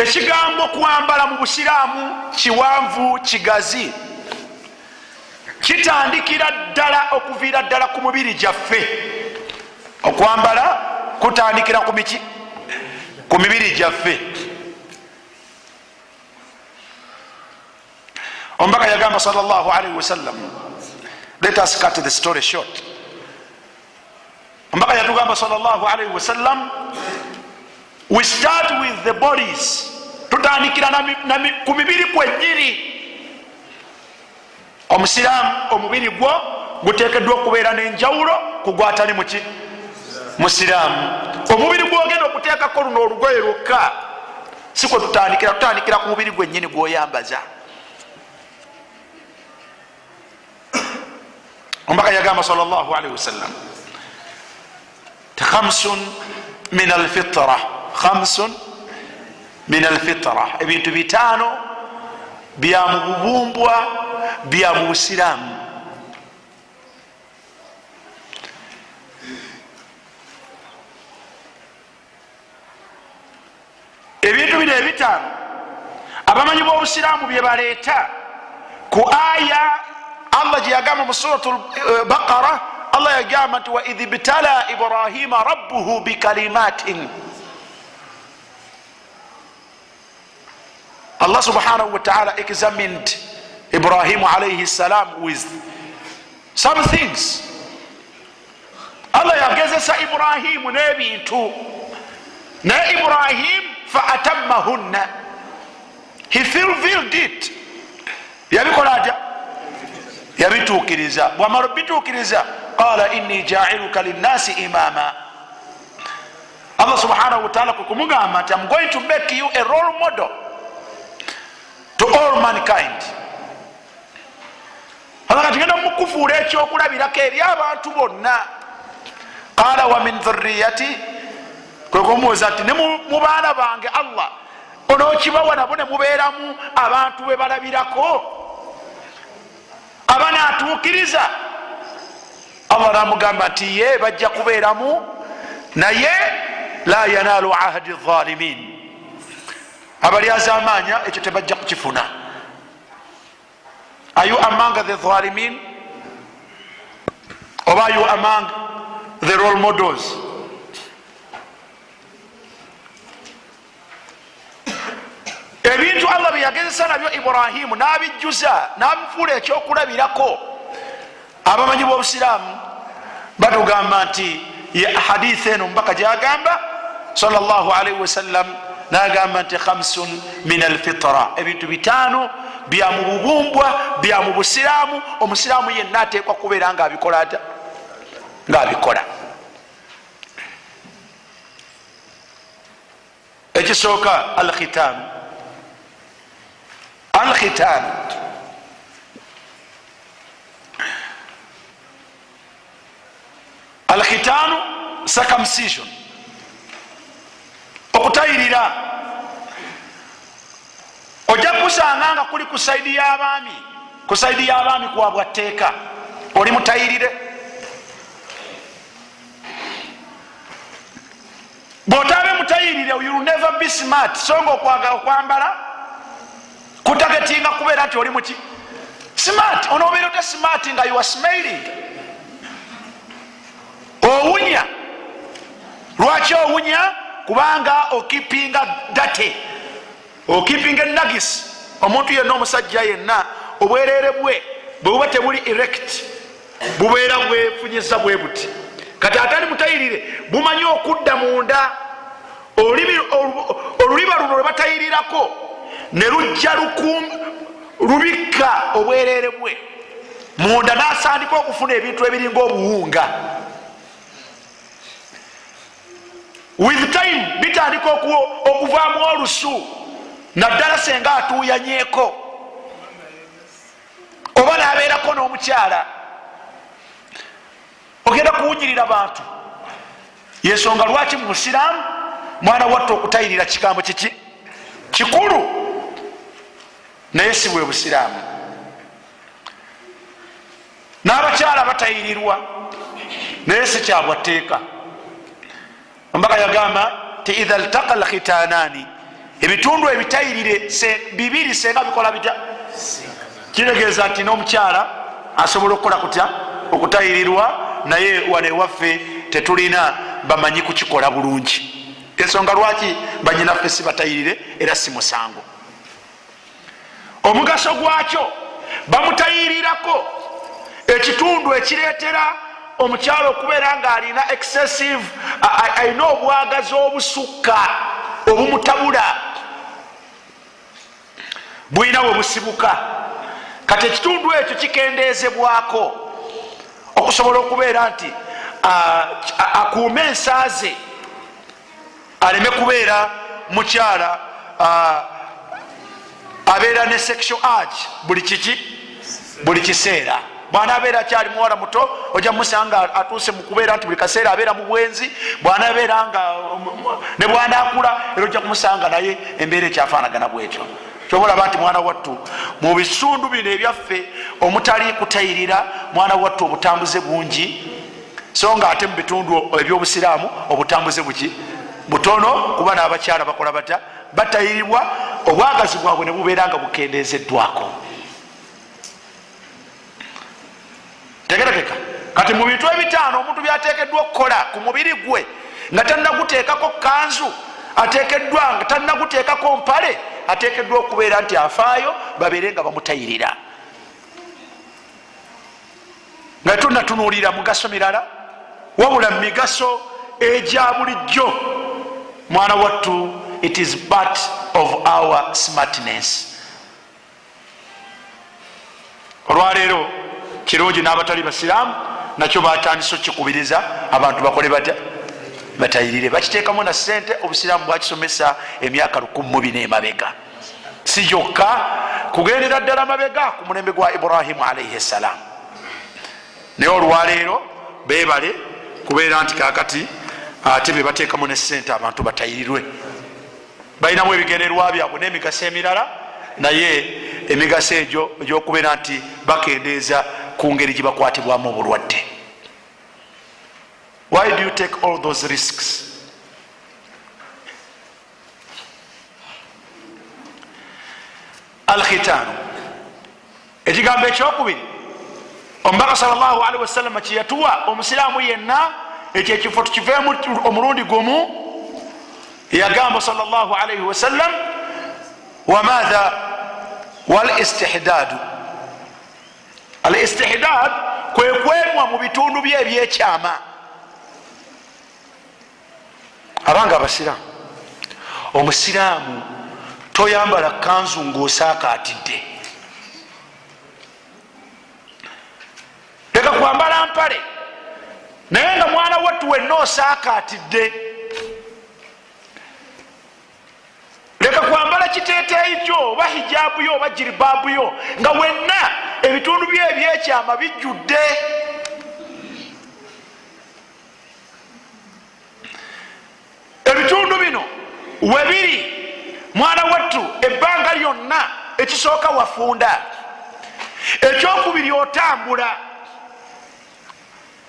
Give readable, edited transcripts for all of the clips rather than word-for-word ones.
ekigambo kwambala mu busiraamu kiwanvu kigazi, kitandikira ddala okuviira ddala ku mubiri gyaffe. Okwambala kutandikira ku miki? Ku mibiri gyaffe. Omubaka yagamba sallallahu alaihi wasallam, let us cut the story short. Omubaka yatugamba sallallahu alaihi wasallam, we start with the bodies. Tutandikira ku mibiri kwennyini. Omusiraamu omubiri gwo guteekeddwa okubeera n'enjawulo kugwatani muki? Musiraamu. Omubiri gwogenda okuteekako luno olugoye lwokka si kwe tutandikira. Tutandikira ku mubiri gwennyini gwoyambaza. Omubaka yagamba sallallahu alaihi wasallam, khamsun min alfitra, khamsun min alfitra, ebintu bitaano bya mu bubumbwa bya mu busiraamu. Ebintu bino ebitaano abamanyi b'obusiraamu bye baleeta ku aya Allah gye yagamba mu suratul Baqara. Allah yagamba nti wa idh ibtala Ibrahima rabbuhu bikalimatin. Allah subhanahu wa ta'ala examined Ibrahim alayhi salam with some things. Allah yagezesa Ibrahimu n'ebintu, naye Ibrahim fa atammahunna, he fulfilled it. Yabikola atya? Yabituukiriza. Bwamala bituukiriza, qala inni ja'iluka linnasi imama. Allah subhanahu wa ta'ala kukumugamba nti I'm going to make you a role model to all mankind. Allah tugenda mukufuula ekyokulabirako eri abantu bonna. Qala wa min dhurriyati, kwe kumubuuza nti ne mu baana bange Allah onookibawa nabo ne mubeeramu abantu be balabirako abanaatuukiriza. Allah namugamba nti ye bajja kubeeramu, naye la yanaalu ahdi dhalimin, abalyazaamaanya ekyo tebajja kukifuna. Are you among the dhalimin? Or are you among the role models? Ebintu Allah byeyagezesa nabyo Ibrahimu n'abijjuza n'amufuula ekyokulabirako. Abamanyi b'obusiraamu batugamba nti hadithi eno mubaka gyagamba sallallahu alaihi wasallam, n'agamba nti khamsun min alfitra, ebintu bitaano bya mu bubumbwa bya mu busiraamu. Omusiraamu yenna ateekwa kubeera ng'abikola ata? Ng'abikola. Ekisooka alkhitaanu. Alkhitaanu alkhitaanu circumcision, okutayirira. Ojja kusanga nga kuli ku saidi y'abaami, ku saidi y'abaami kwabwa tteeka oli mutayirire. Bw'otaabe mutayirire you will never be smart. So nga okwagala okwambala kutagetinga kubeera nti oli muki? Smart. Onoobeera ota smart nga you are smiling. Owunya. Lwaki owunya? Kubanga okipinga date, okipinga enagisi. Omuntu yenna, omusajja yenna, obwereere bwe bwebuba tebuli erect, bubeera bwefunyiza bwe buti. Kati atali mutayirire bumanyi okudda munda. Oluliba luno lwe batayirirako ne lujja lubikka obwereere bwe munda, n'asandika okufuna ebintu ebiringa obuwunga. With time bitandika okuvaamu olusu, naddala senga atuuyanyeeko oba n'abeerako n'omukyala, ogenda kuwunyirira bantu. Yensonga lwaki mu busiraamu mwana watta okutayirira kigambo kiki? Kikulu. Naye si bwe busiraamu. N'abakyala batayirirwa, naye si kyabwa tteeka. Omubaka yagamba ti idha ltaqa alkhitaanaani ebitundu ebitayirire bibiri senga bikola bitya kiregeeza nti n'omukyala asobola okukola kutya okutayirirwa naye wane waffe tetulina bamanyi kukikola bulungi ensonga lwaki banyinaffe si batayirire era si musango omugaso gwakyo bamutayirirako ekitundu ekireetera omukyalo okubeera nga alina excessive alina obwagazi obusukka obumutabula bwina bwe busibuka kati ekitundu ekyo kikendezebwako okusobola okubeera nti akuuma ensaaze aleme kubeera mukyala abeera ne sexual urge buli kiseera bwana abeera akyali muwala muto ojja musanga atuuse mukubeera nti buli kaseera abeera mu bwenzi bwana abeera nga ne bwana akula era ojja kumusanga naye embeera ekyafaanagana bwetyo kyobalaba nti mwana wattu mu bitundu bino ebyaffe omutali kutayirira mwana wattu obutambuze bungi so nga ate mu bitundu ebyobusiraamu obutambuze butono kuba n'abakyala bakola batya batayirirwa obwagazi bwabwe ne bubeera nga bukendezeddwako tegerekeka kati mu bintu ebitaano omuntu byateekeddwa okukola ku mubiri gwe nga tannaguteekako kanzu ateekeddwa nga tannaguteekako mpale ateekeddwa okubeera nti afaayo babeere nga bamutayirira nga tunatunuulira mugaso mirala wabula migaso egya bulijjo mwana wattu it is part of our smartness olwaleero kirungi n'abatali basiraamu nakyo batandise okikubiriza abantu bakole batya batayirire bakiteekamu na sente obusiraamu bwakisomesa emyaka 14 emabega si gyokka kugendera ddala mabega ku mulembe gwa Ibrahimu alaihi ssalam naye olwaleero bebale kubeera nti kakati ate bebateekamu ne sente abantu batayirirwe balinamu ebigendererwa byabwe n'emigaso emirala naye emigaso egyo egyokubeera nti bakendeeza ku ngeri gye bakwatibwamu obulwadde. Why do you take all those risks? Al-khitanu ekigambo ekyokubiri omubaka sallallahu alaihi wasallam kyeyatuwa omusiraamu yenna ekyo ekifo tukiveemu omulundi gumu yagamba sallallahu alaihi wasallam wamadha wal istihdadu al istihdad kwekwemwa mu bitundu bye ebyekyama abanga abasiraamu omusiraamu toyambala kanzu ng'osaakaatidde leka kwambala mpale naye nga mwana wattu wenna osaakaatidde leka kwambala kiteeteeyi kyo oba hijaabu yo oba jiribaabu yo nga wenna ebitundu bye ebyekyama bijjudde ebitundu bino webiri mwana wattu ebbanga lyonna ekisooka wafunda ekyokubiri otambula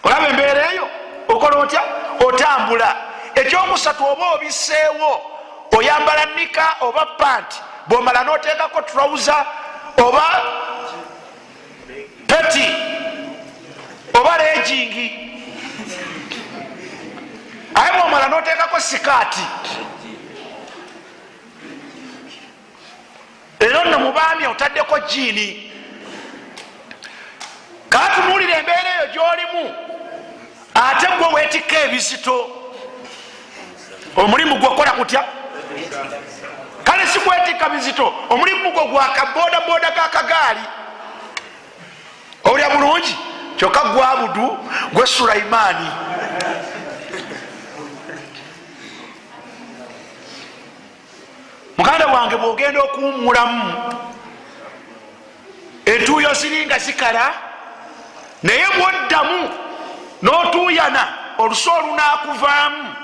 olaba embeera eyo okola otya otambula ekyokusatu oba obiseewo oyambala nika oba panti bwomala noteekako trouser oba peti oba legingi aye bwomala noteekako sikaati era nno mubaami otaddeko jiini katunuulira embeera eyo gyolimu ate gwe weetikka ebizito omulimu gwekola kutya kale si kwetikka bizito omulimu gwe gwakabodaboda kakagaali owulya bulungi kyokka gwabudu gwe Sulaimaani muganda wange bwogenda okuwumulamu entuuyo ziringa zikala naye bwoddamu n'otuuyana oluso olunakuvaamu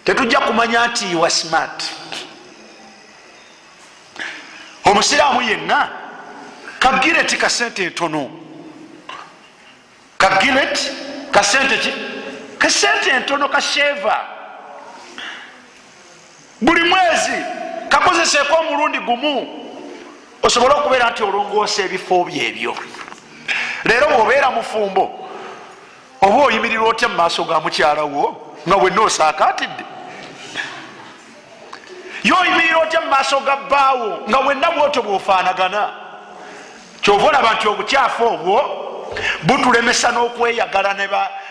tetujja kumanya nti wa smart. Omusiraamu yenna kagireti kasente ntono kagireti kasente ki kasente ntono kasheva buli mwezi kakozeseeko omulundi gumu osobole okubeera nti olongoosa ebifo byebyo. Leero bwobeera mufumbo oba oyimirira otya mu maaso ga mukyalawo nga wenna osaakatidde? yoyimirira otya mu maaso ga bbaawo nga wenna bwotyo bwofaanagana? kyova olaba nti obukyafu obwo butulemesa n'okweyagala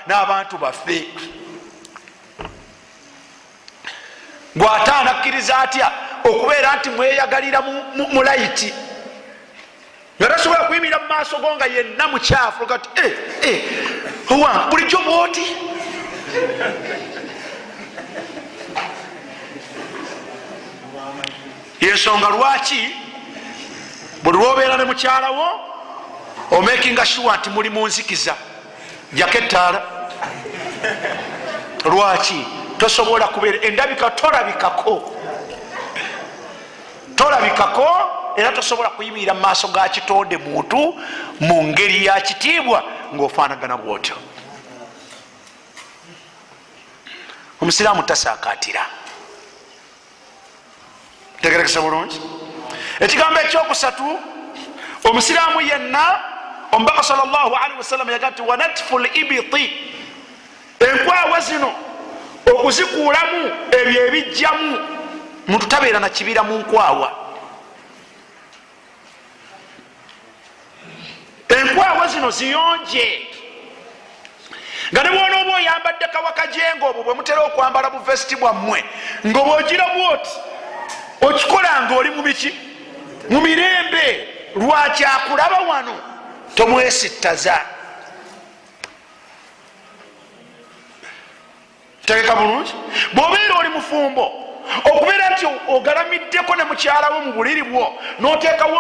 n'abantu baffe. gw'ate anakkiriza atya okubeera nti mweyagalira mu layiti nga tasobola kuyimirira mu maaso go nga yenna mukyafu kati owa bulijjo bwoti? yensonga lwaki buli lwobeera ne mukyalawo omakinga sure nti muli munzikiza jako ettaala. lwaki? tosobola kubeera endabika, tolabikako era tosobola kuyimirira mu maaso ga kitonde muntu mu ngeri ya kitiibwa ng'ofaanagana bwotyo. omusiraamu tasaakatira. tegerekesa bulungi. ekigambo ekyokusatu, omusiraamu yenna, omubaka sallallahu alaihi wasallam yaga nti wanatfu libiti, enkwawa zino okuzikuulamu ebyo ebijjamu, muntu tabeera na kibira mu nkwawa. enkwawa zino ziyonje, nga ne bwona oba oyambadde kawakajenga obwo bwe mutera okwambala buvesiti bwammwe nga bwogira bwoti okikola nga oli mubiki mu mirembe, lwakyakulaba wano tomwesittaza. tegeka bulungi. bwobeera oli mufumbo okubeera nti ogalamiddeko ne mukyalawo mu buliri bwo noteekawo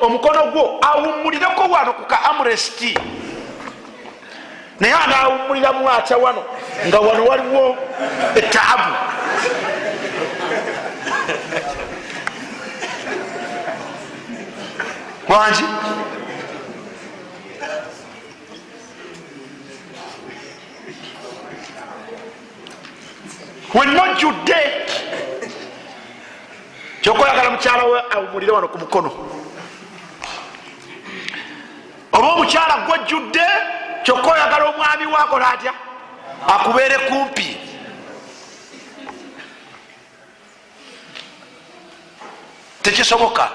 omukono gwo awummulireko wano ku ka amresti, naye anaawummuliramu atya wano nga wano waliwo etaabu. wangi wenojjudde kyokoyagala mukyalawe awumulire wano ku mukono, oba omukyala gwojjudde kyokoyagala omwami wakola atya akubeere kumpi. tekisoboka.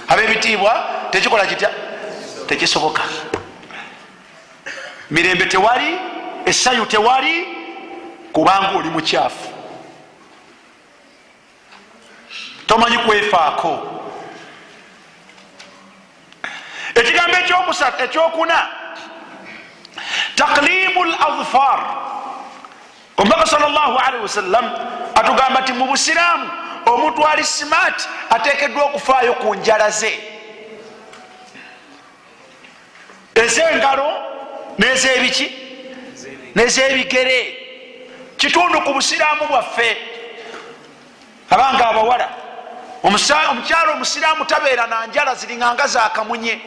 ab'ebitiibwa tekikola kitya? tekisoboka. mirembe tewali, essayu tewali, kubanga oli mukyafu, tomanyi kwefaako. ekigambo ekyokuna, taklimu ladfar. omubaka sallallahu alaihi wasallam atugamba nti mu busiraamu omuntu ali smart ateekeddwa okufaayo ku njala ze, ez'engalo n'ez'ebiki n'ez'ebigere. kitundu ku busiraamu bwaffe. abanga abawala, omukyalo omusiraamu tabeera na njala ziringanga zakamunye.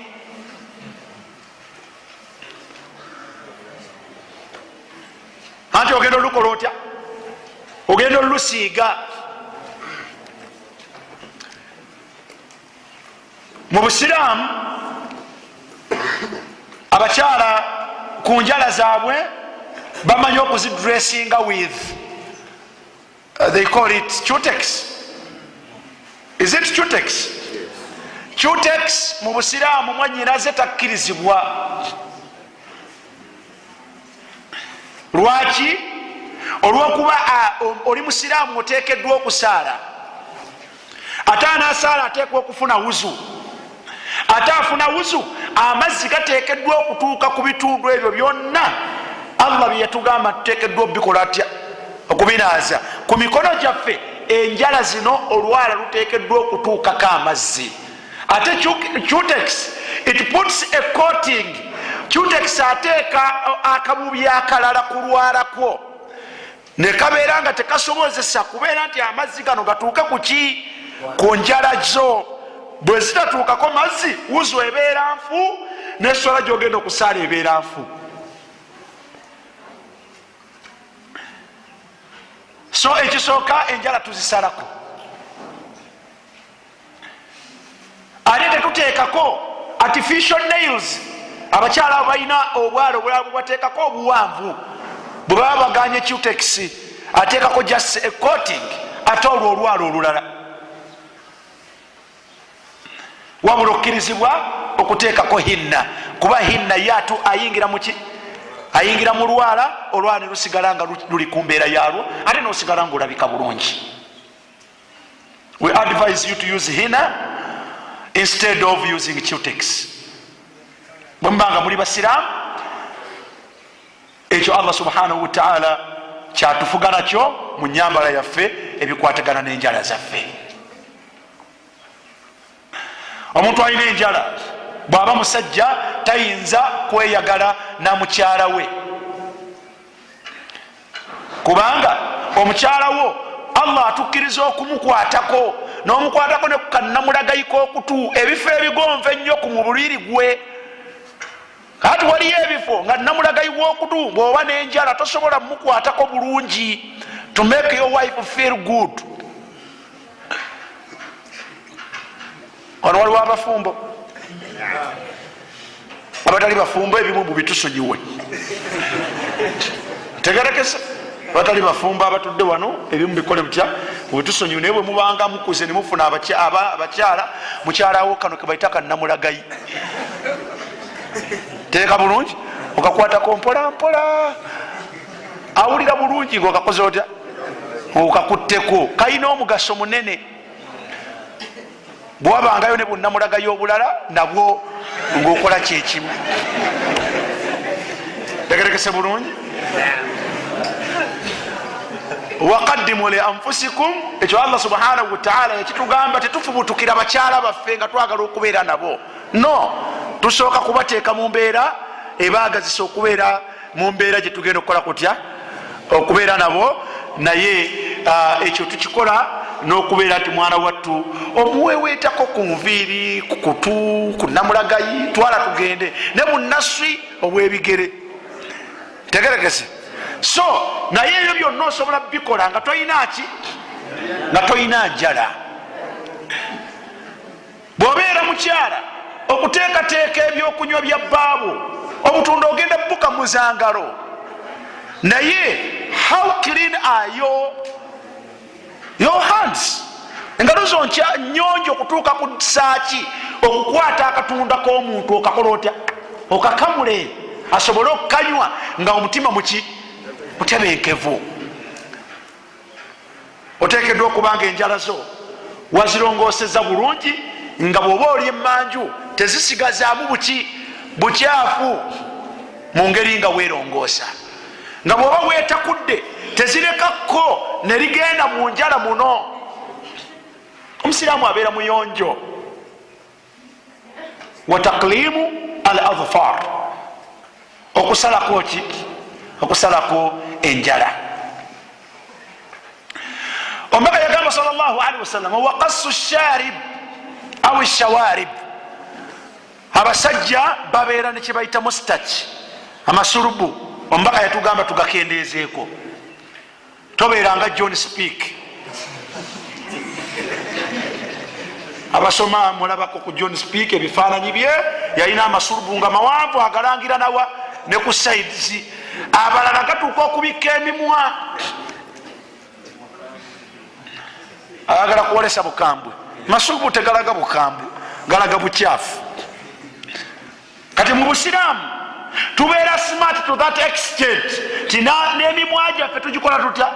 anti ogenda olukola otya? ogenda olusiiga. mu busiraamu abakyala ku njala zaabwe bamanyi okuzidressinga with they call it cutex. Is it cutex? Cutex mu busiraamu mwanyinaze takkirizibwa. lwaki? olwokuba oli musiraamu oteekeddwa okusaala, ate anaasaala ateekwa okufuna wuzu, ate afuna wuzu amazzi gateekeddwa okutuuka ku bitundu ebyo byonna Allah byeyatugamba tuteekeddwa obikola atya? okubinaaza. ku mikono gyaffe enjala zino olwala luteekeddwa okutuukako amazzi. ate cutex it puts a coating. cutex ateeka akabubi akalala ku lwalakwo ne kabeera nga tekasobozesa kubeera nti amazzi gano gatuuke kuki? ku njala zo. bwe zitatuukako mazzi wuzu ebeera nfu, nesola gyogenda okusaala ebeera nfu. so ekisooka enjala tuzisalako. muteekako artificial nails. Abakyala balina obwalo obulala bubateekako obuwanvu bwe baba baganye cutex, ateekako just a coating ate olwo olwalo olulala. Wabula okkirizibwa okuteekako hinna, kuba hinna yaatu ayingira muki, ayingira mu lwala, olwala ne lusigala nga luli ku mbeera yaalwo, ate n'osigala nga olabika bulungi. We advise you to use hinna instead of using cutex. Bwe mbanga muli basiraamu, ekyo Allah subhanahu wa ta'ala kyatufuga nakyo mu nyambala yaffe ebikwatagana n'enjala zaffe. Omuntu alina enjala bw'aba musajja tayinza kweyagala na mukyala we, kubanga omukyala wo Allah atukkiriza okumukwatako, n'omukwatako ne kukannamulagayiko okutu, ebifo ebigonva ennyo ku mubiri gwe. Kati waliyo ebifo nga namulagayi w'okutu bw'oba n'enjala tosobola mukwatako bulungi to make your wife feel good. Wano waliwo abafumbo, abatali bafumbo ebimu bubitusonyiwe, tegerekese. Abatali bafumbo abatudde wano ebimu bikole butya bubitusonyiwe, naye bwe mubanga mukuze ne mufuna abakyala, mukyalawo kano ke bayita kannamulagayi, teeka bulungi okakwatako mpola mpola, awulira bulungi ngaokakoze otya, okakutteko. Kalina omugaso munene. Bwabangayo ne bunnamulagayo obulala nabwo ngaokola kyekimu. Tegerekese bulungi. Waqaddimu li anfusikum, ekyo Allah subhanahu wa ta'ala ekitugamba tetufubutukira bakyala baffe nga twagala okubeera nabo. No, tusooka kubateeka mu mbeera ebaagazisa okubeera mu mbeera gye tugenda okukola kutya, okubeera nabo. Naye ekyo tukikola n'okubeera nti mwana wattu omuweweetako ku nviiri, ku kutu, ku namulagayi, twala tugende ne bunnaswi obwebigere. Tegerekese. So naye ebyo byonna osobola bikola nga toyina ki, nga toyina njala. Bw'obeera mukyala okuteekateeka ebyokunywa bya bbaabo, obutunda ogenda bbuka muzangalo, naye how clean are your hands? Engalo zo nnyonjo okutuuka ku saaki okukwata akatunda k'omuntu okakola otya, okakamule asobole okukanywa nga omutima mutebenkevu. Oteekeddwa okubanga enjala zo wazirongoseza bulungi, nga bw'oba oli emmanju tezisigazaamu bukyafu mu ngeri nga weerongoosa, nga bw'oba weetakudde tezirekakko ne ligenda mu njala muno. Omusiraamu abeera muyonjo. Wa taqlimu al adfar, okusalako ki, okusalako enjala. Omubaka yagamba sallallahu alaihi wasallam, wa qassu sharib aw shawarib, abasajja babeera ne kye bayita mustach, amasurubu. Omubaka yatugamba tugakendeezeeko, tobeera nga John Speak. Abasoma mulabako ku John Speak ebifaananyi bye, yalina amasurubu nga mawanvu agalangira nawa ne ku sides, abalala gatuuka okubikka emimwa, agala kuwolesa bukambwe. Masurubu tegalaga bukambwe, galaga bukyafu. Kati mu Busiraamu tubeera smart to that extent tina n'emimwa gyaffe tugikola tutya,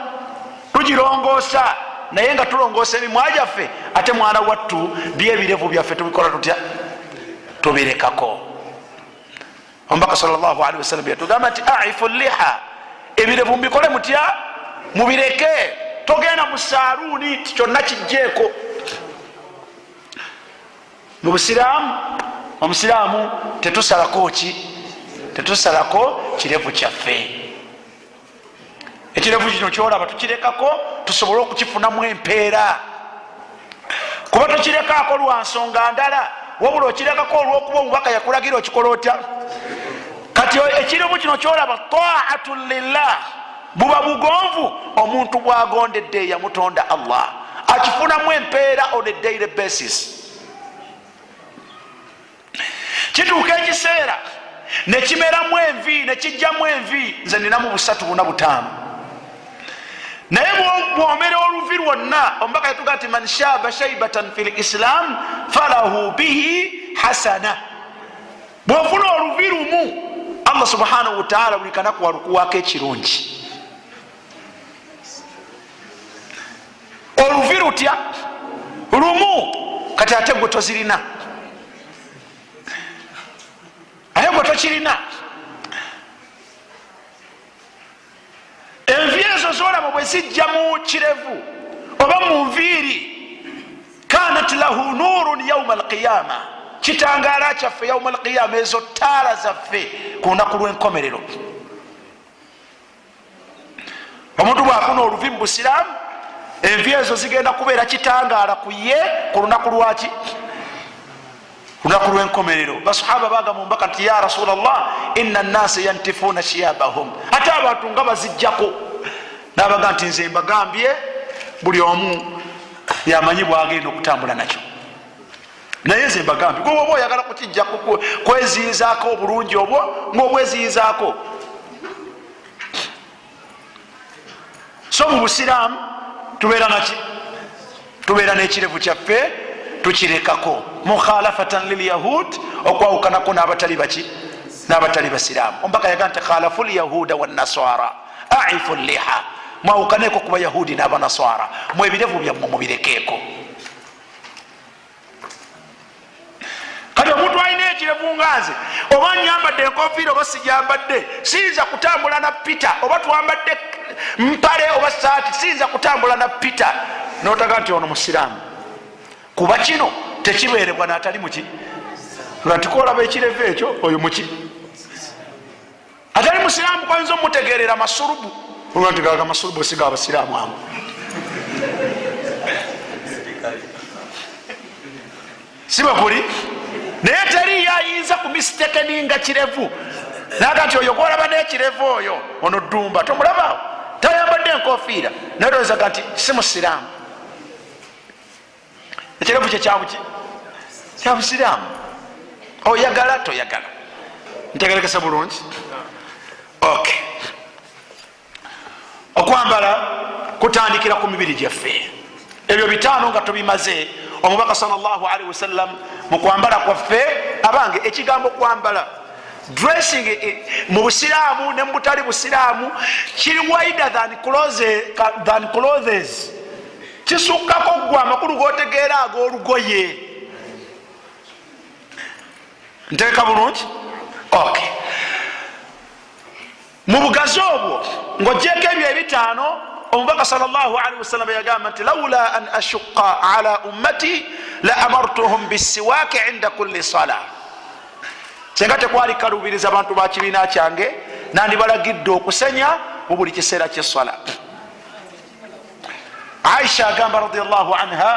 tugirongoosa. Naye nga tulongoosa emimwa gyaffe, ate mwana wattu byebirevu byaffe tubikola tutya, tubirekako. Omubaka sallallahu alaihi wasallam yatugamba nti aifu liha, ebirevu mbikole mutya, mubireke. Togenda mu saaluuni ti kyonna kijjeeko. Mu Busiraamu, omusiraamu tetusalako ki, tetusalako kirevu kyaffe. Ekirevu kino kyolaba tukirekako tusobole okukifunamu empeera, kuba tukirekaako lwa nsonga ndala, wabula okirekako olw'okuba omubaka yakulagira okikola otya. Kati ekirevu kino kyolaba taatun lillah, buba bugonvu omuntu bwagondedde yamutonda Allah, akifunamu empeera on a daily basis. kituuka ekiseera nekimeramu envi nekijjamu envi, nze ninamu 345. naye bwomera oluvi lwonna, omubaka yatuga nti man shaba shaibatan fi lislam falahu bihi hasana. bwofuna oluvi lumu, Allah subhanahu wataala buli kanaku walukuwako ekirungi. oluvi lutya lumu, kati ate gwe tozirina, aye gwe tokirina. envi ezo zolaba bwe zijja mu kirevu oba mu nviiri, kanat lahu nurun yauma alqiyama, kitangaala kyaffe yauma alqiyama, ezo taala zaffe ku lunaku lw'enkomerero. omuntu bwafuna oluvi mu busiraamu, envi ezo zigenda kubeera kitangaala ku ye ku lunaku lwaki, lunaku lw'enkomerero. basahaba bagamba mubaka nti ya rasulallah inna nnasa yantifuuna shiyabahum, ate abantu nga bazijjako. nabaga nti nze mbagambye buli omu yamanyi bwagenda okutambula nakyo, naye nze mbagambye gwe oba oyagala kukijjaku kweziyizaako obulungi obwo ngaobweziyizaako. so mu busiraamu tubeera naki, tubeera n'ekirevu kyaffe tukirekako, mukhalafatan lilyahud, okwawukanako n'abatali baki, n'abatali basiraamu. omubaka yaga nti khalafu lyahuda wannaswara aifu liha, mwawukaneko ku bayahudi n'abanaswara, mwebirevu byammwe mubirekeeko. kati omuntu alina ekirevu nganze, oba nyambadde enkofiira oba sijambadde, siyinza kutambula na Peter, oba twambadde mpale oba saati, siyinza kutambula na Peter, notaga nti ono musiraamu. kuba kino tekibeerebwa n'atali muki, lwati kolaba ekirevu ekyo oyo muki, atali musiraamu kwayinza omutegerera masulubu, olwantigaga masulubu osiga abasiraamu amu. siba kuli, naye teri yayinza kumisitekeninga kirevu naga nti oyo gwolaba n'ekirevu oyo ono ddumba tomulabaawo, tayambadde enkofiira naye olowoozaga nti si musiraamu. ekirevu kye kyabuki, kya busiraamu. oyagala toyagala, ntegerekesa bulungi. ok, okwambala kutandikira ku mibiri gyaffe, ebyo bitaano nga tubimaze. omubaka sallallahu alaihi wasallam mu kwambala kwaffe abange, ekigambo kwambala dressing mu busiraamu ne mu butali busiraamu kiri wider than clothes, kisukkako gwe amakulu gotegeera ag'olugoye. nteeka bulungi. ok, mu bugazi obwo ng'ogyeko ebyo ebitaano, omubaka sallallahu alaihi wasallam yagamba nti laula an ashuqa ala ummati la amartuhum bisiwaaki inda kulli sala, kyenga tekwali kalubiriza abantu ba kibiina kyange nandibalagidde okusenya mu buli kiseera kyesala. aisha agamba radiyallahu anha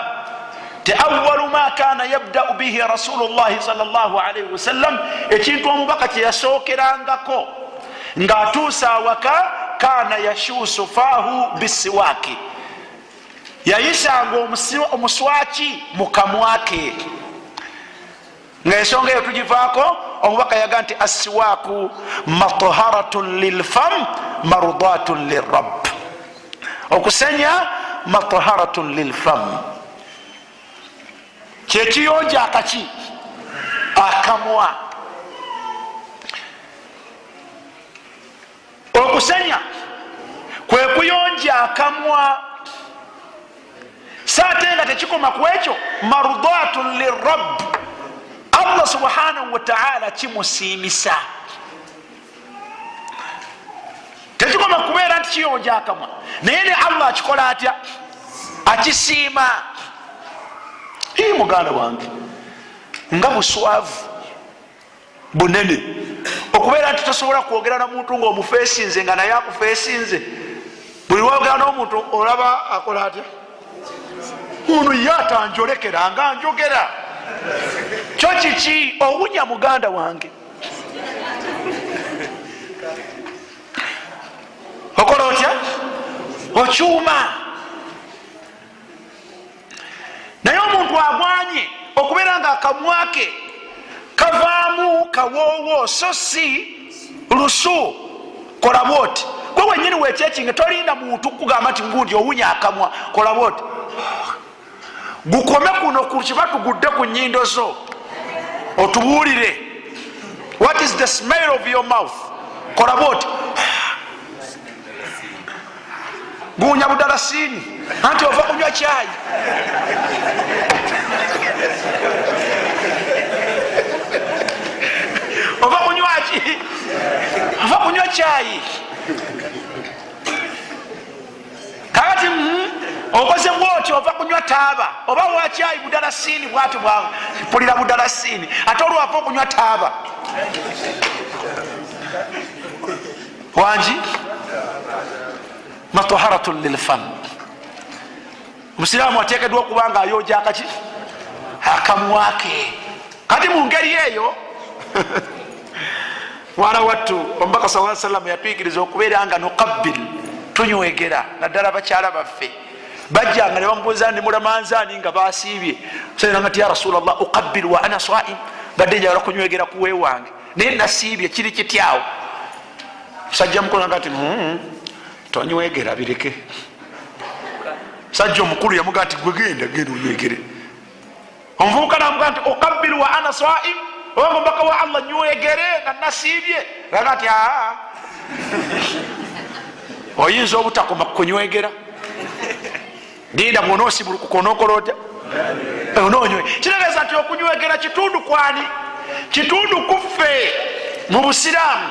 ti awalu ma kana yabdau bihi rasulullahi sallallahu alaihi wasallam, ekintu omubaka kyeyasookerangako ng'atuusa awaka, kana yashuusu faahu bisiwaaki, yayisanga omuswaki mukamwake. ngaensonga eyo tugivaako, omubaka yaga nti assiwaaku matharatun lilfam marudatun lirab, okusenya matharatun lilfam kyekiyonja akaki, akamwa. okusenya kwe kuyonja akamwa, saate nga tekikoma ku ekyo, marudatun lirab, Allah subhanahu wataala kimusiimisa. tekikoma kubeera nti kiyonja akamwa, naye ne Allah akikola atya, akisiima. muganda wange nga buswavu bunene okubeera nti tosobola kwogera na muntu ngaomufeesinze nga naye akufeesinze. buli lwogera n'omuntu olaba akola atya, ono ye atanjolekera nga njogera. kyo kiki? owunya muganda wange. okola otya? okyuma. naye omuntu agwanye okubeera nga akamwake kavaamu kawoowo so si lusu. Kola bwoti gwe wenyini wekyekinge tolinda muntu kugamba nti ngundi owunya akamwa. Kola bwoti gukome kuno ku kiba tugudde ku nnyindo zo otubuulire what is the smell of your mouth. Kola bwoti gunya budalasini anti ova kunywa kyayi. Ova kunywaki? Ova kunywa kyayi. Kakati okoze bwoti ova kunywa taaba oba wa kyayi budalasini bwati bwawe pulira budalasini ate olwava okunywa taaba wangi mataharatun lilfam. Omusiraamu ateekeddwa okuba nga ayonja akaki akamwake. Kati mu ngeri eyo mwana wattu omubaka sallallahu alaihi wasallam yapiikiriza okubeera nga nuqabbil tunywegera naddala bakyala baffe bajjanga ne bamubuuza ndi mulamanzaani nga basiibye sayiranga ti ya rasulallah uqabbil wa ana saim badde njagala kunywegera kuwe wange naye nasiibye kiri kityawo. musajja mukulu nga ti tonywegera bireke. musajja omukulu yamugaa nti gwe genda onywegere. omuvubuka namugaa nti uqabbil wa ana saim oba omubaka wa allah nywegere nga nasiibye aga nti aa oyinza obutakoma kunywegera linda bwonosibulukuka onokolota ononywe. Kitegeeza nti okunywegera kitundu kwani? Kitundu kuffe mu busiraamu.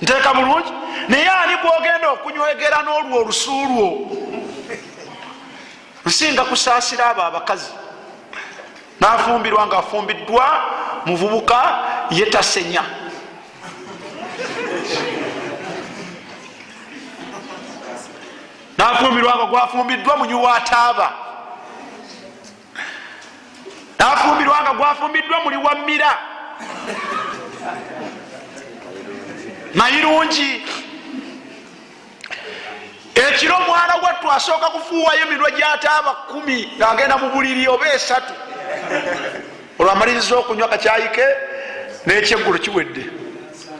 Nteeka bulungi. Naye ani gwogenda okunywegera n'olwo olusuulwo lusinga kusaasira abo abakazi. Nafumbirwa nga afumbiddwa muvubuka yetasenya. Nafumbirwa nga gwafumbiddwa munyuwa taaba. Nafumbirwa nga gwafumbiddwa muli wa mmira mayirungi. Ekiro mwana wattu asooka kufuuwayo emirwe gya taaba 10 ng'agenda mu buliri oba 3. Olwamaliriza okunywa kakyayi ke n'ekyeggulo kiwedde.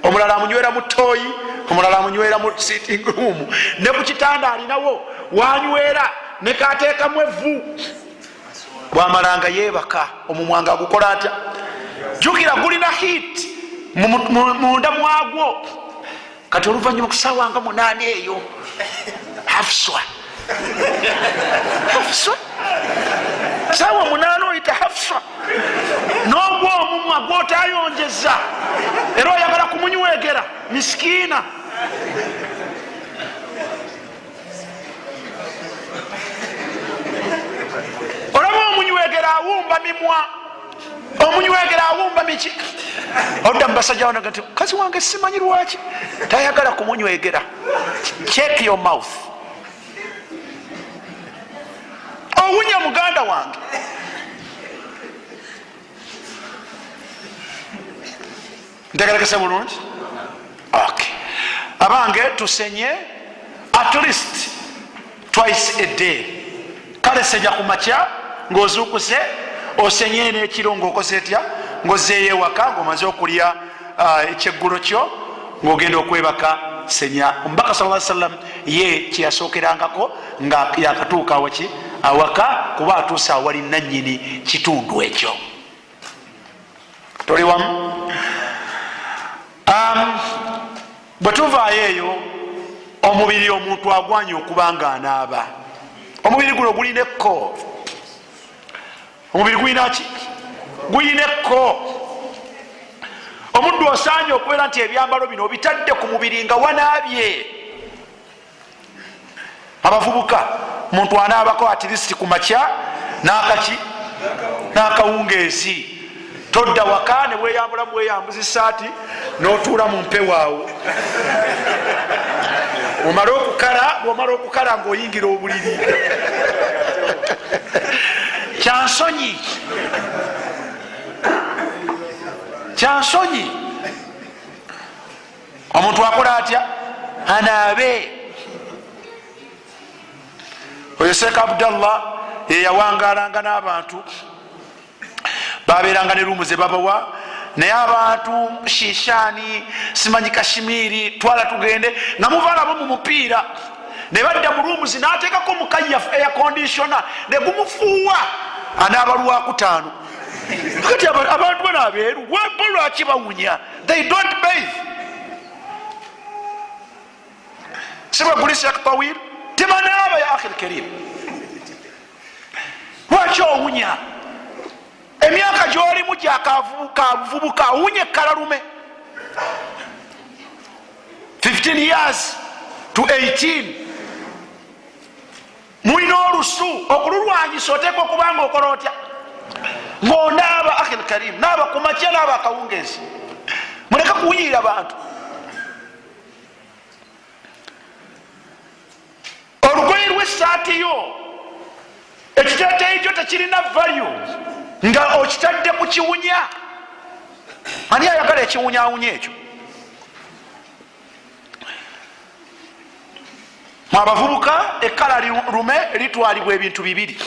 Omulala amunywera mu ttooyi, omulala amunywera mu sitting room, ne ku kitanda alinawo wanywera ne kateekamu evvu. Bwamalanga yeebaka omumwa nga agukola atya? Jjukira gulina heat munda mwagwo. Kati oluvannyuma ku ssaawa nga 8 eyo hafswa ssaawa 8 oyita hafswa n'ogwo omumwa gwotayonjeza era oyagala kumunywegera miskiina. Olaba omunywegera awumba mimwa, omunywegera awumba miki. Odda mubasajja wanaga nti kazi wange simanyi lwaki tayagala kumunywegera. Check your mouth. Owunya muganda wange. Ntegerekese bulungi? Okay. Abange tusenye at least twice a day. Kale senya kumakya ng'ozuukuse osenye n'ekiro ng'okoze etya ng'ozzeeyo ewaka ng'omaze okulya ekyeggulo kyo ng'ogenda okwebaka senya. Omubaka sallallahu alaihi wasallam ye kyeyasookerangako nga yakatuuka awaki awaka kuba atuusa awali nannyini kitundu ekyo. Toli wamu? Bwe tuvaayo eyo omubiri omuntu agwanye okuba nga anaaba. Omubiri guno gulina ekko. Omubiri gulina ki? Gulina ekko. Omuddu osaanye okubeera nti ebyambalo bino obitadde ku mubiri nga wanaabye. Abavubuka muntu anaabako atirisi ku makya n'akaki n'akawungeezi. Todda waka ne weeyambula mu weeyambuza essaati n'otuula mu mpewaawo. Omala okukala ng'oyingira obuliri. Kyansonyi. Kyansonyi. Omuntu akola atya? Anaabe. Oyo Sheikh Abdallah ye yawangalanga n'abantu baberanga ne rumu ze babawa, naye abantu shishani simanyi kashimiri twala tugende nga muvaala bo mu mupiira ne badda mu rumu zinateekako mukayafu air conditioner ne gumufuuwa anaabalwakutaano. Kati abantu bano abeeru webo lwaki bawunya? They don't bathe. Sibagulisa tawil temanaaba ya akhi alkarim. Lwaki owunya? Emyaka gyolimu gyakavubuka awunye kalalume 15 years to 18. Mulina olusu okululwanyisa oteeka okubanga okola otya ng'onaaba akhi alkarim, naaba kumakya naaba akawungezi. Muleka kuwunyirira bantu. Olugoye lw'essaati yo ekiteeteeyi kyo tekirina value nga okitadde ku kiwunya. Ani ayagala ekiwunyawunya ekyo? Mwabavubuka ekkala lume litwalibwa ebintu bibiri.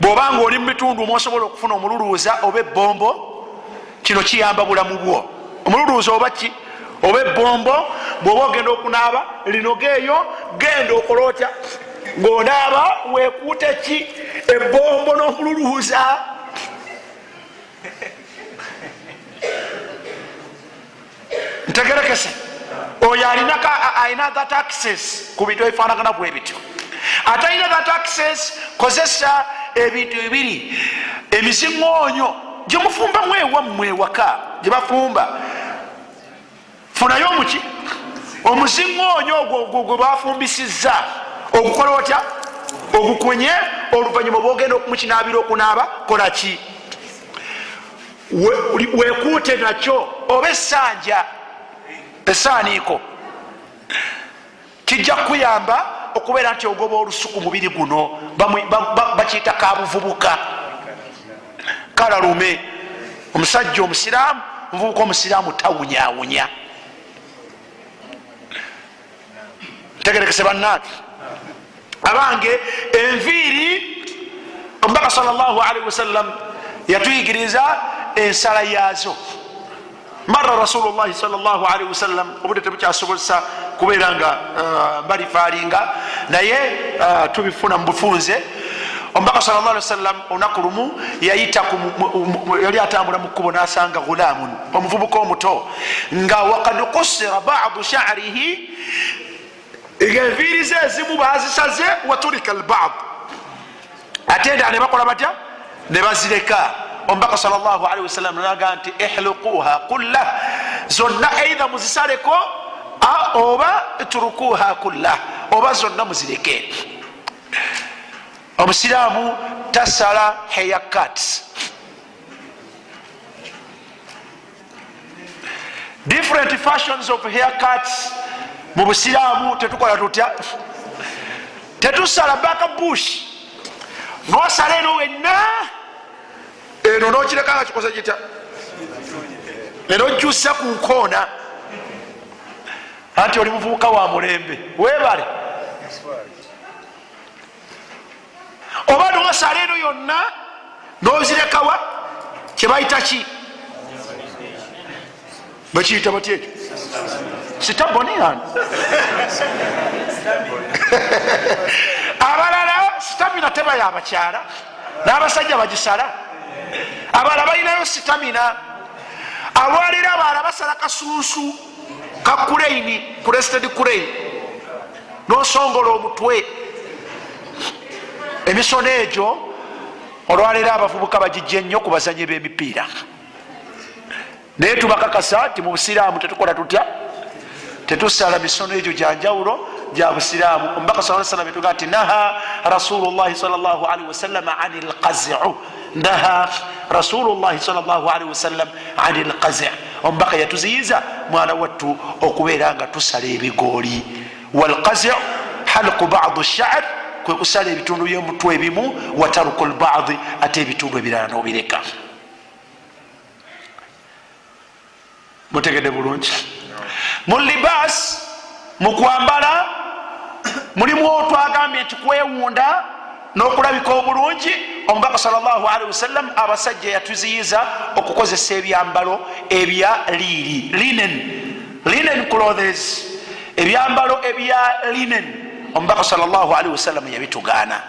Bw'obanga oli mu bitundu mwosobola okufuna omululuuza oba ebbombo, kino kiyamba bulamu bwo. Omululuuza oba ki oba ebbombo, bw'oba ogenda okunaaba linogeeyo genda okola otya ng'onaaba weekuute ki ebbombo n'omululuuza. Ntegerekese oyo alina that access ku bintu ebifaanagana bwe bityo. Atalina that access, kozesa ebintu bibiri. Emiziŋŋoonyo gye mufumba mwewammwe ewaka gye bafumba, funayo omuki omuziŋŋoonyo ogwo gwe bafumbisizza ogukola otya ogukunye, oluvannyuma bwogenda okumukinaabira okunaaba kola ki weekuute nakyo oba essanja esaaniiko. Kijja kukuyamba okubeera nti ogoba olusuku mubiri guno, bakiyita kabuvubuka kalalume. Omusajja omusiraamu, omuvubuka omusiraamu tawunyawunya. Ntegerekese bannange abange, enviiri omubaka sallallahu alaihi wasallam yatuyigiriza ensala yaazo. Marra rasulullahi sallallahu alaihi wasallam, obudde tebukyasobozesa kubeera nga mbalifaalinga naye tubifuna mu bufunze. Omubaka sallallahu alaihi wasallam olunaku lumu yali atambula mu kkubo n'asanga ghulamun, omuvubuka omuto, nga waqad qussira ba'du sha'rihi, enviiri ze ezimu bazisaze waturika alba'd, ate endala ne bakola batya ne bazireka. Omubaka sallallahu alaihi wasallam naga nti ihluquha kullah, zonna aidha muzisaleko oba turukuha kullah, oba zonna muzireke. Omusiraamu tasala haircuts. Different fashions of haircuts mu busiraamu tetukola tutya, tetusala baka bush nosala eno wenna eno nokireka nga kikoze kitya eno jusa ku nkoona, anti oli muvubuka wa mulembe webale. Oba nosala eno yonna nozirekawa kyebayita ki bakiyita batya ekyo sitabonian. Abalala sitamina teba yabakyala n'abasajja bagisala, abalala balinayo sitamina. Alwalira abalala basala kasunsu ka kuleini, crested kuleini, nosongola omutwe. Emisono egyo olwalira abavubuka bagijja nnyo ku bazanyi b'emipiira, naye tubakakasa nti mu busiraamu tetukola tutya, tetusala misono egyo gyanjawulo gya busiraamu. Omubaka sallallahu alaihi wasallam etugaa nti naha rasulullahi sallallahu alaihi wasallam anil qazi'u, naha rasulullahi sallallahu alaihi wasallam anil qazi'. Omubaka yatuziyiza mwana wattu okubeera nga tusala ebigooli. Wal qazi' halqu ba'd ash-sha'r, kwe kusala ebitundu by'omutwe ebimu, wa tarku al-ba'd, ate ebitundu ebirala n'obireka. Mutegedde bulungi. Mu libaas, mu kwambala mulimu otwagambye nti kwewunda n'okulabika obulungi omubaka sallallahu alaihi wasallam abasajja yatuziyiza okukozesa ebyambalo ebya linen clothes, ebyambalo ebya linen. Omubaka sallallahu alaihi wasallam yabitugaana.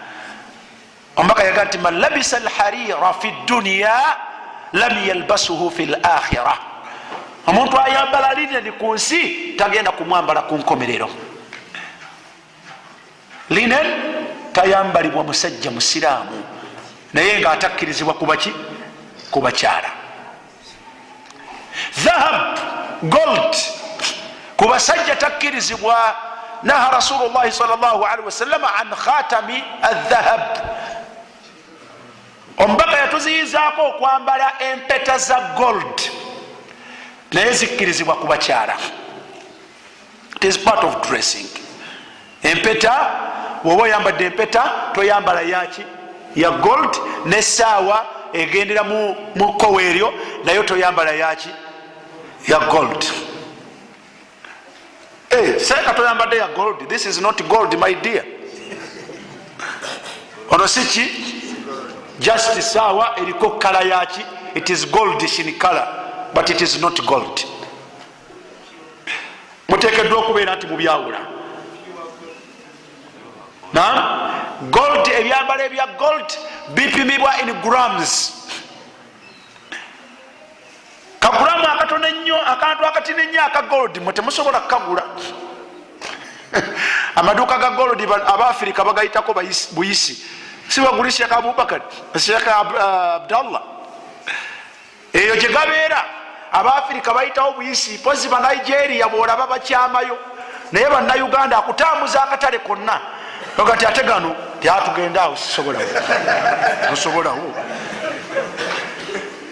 Omubaka yaga nti man labisa alharira fi dunya lam yalbasuhu fi lakhira. Omuntu ayambala linen ku nsi tagenda kumwambala ku nkomerero. Linen tayambalibwa musajja musiraamu naye nga atakkirizibwa kubaki kubakyala. Dhahab, gold ku basajja takkirizibwa. Naha rasulullahi sallallahu alaihi wasallam an khatami aldhahab. Omubaka yatuziyizaako okwambala empeta za gold naye zikkirizibwa ku bakyala. It is part of dressing. Empeta, woba oyambadde empeta toyambala yaki ya gold, nesaawa egendera mu kkowe eryo naye toyambala yaki ya gold. Seka toyambadde ya gold. This is not gold my dear. Ono siki just saawa eriko kala yaki, it is goldish in color but it is not gold. Muteekeddwa okubeera nti mubyawula. Gold, ebyambalo ebya gold bipimibwa in grams. Kagulamu akatono ennyo, akantu akatini ennyo aka gold mwe temusobola kukagula. Amaduuka ga gold abafirika bagayitako buyisi. Si baguli Sheikh Abubakar, Sheikh Abdallah. Eyo gye gabeera abafirika bayitawo buyisi. Pozi ba Nigeria bwolaba bakyamayo naye bannayuganda akutambuza akatale konna ogati ate gano tyatugendaawo sisobolawo.